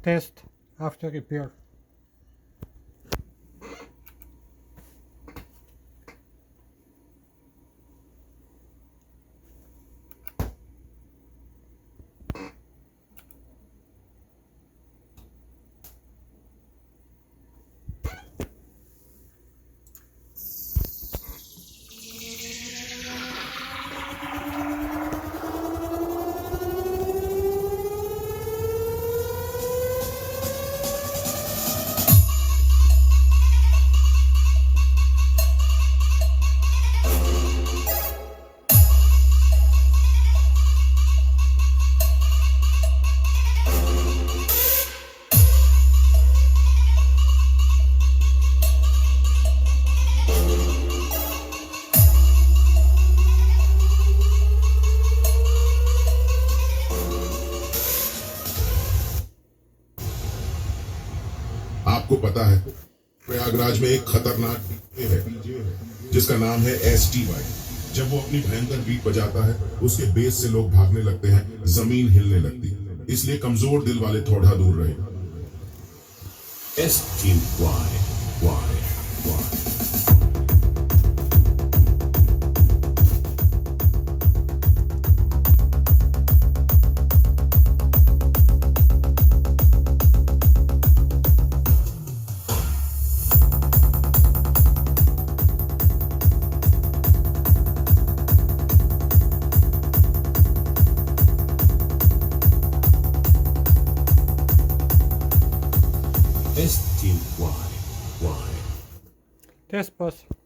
test after repair. आपको पता है प्रयागराज में एक खतरनाक डीजे है जिसका नाम है STY। जब वो अपनी भयंकर बीट बजाता है उसके बेस से लोग भागने लगते हैं, जमीन हिलने लगती है। इसलिए कमजोर दिल वाले थोड़ा दूर रहे। STY। STY। Test pass.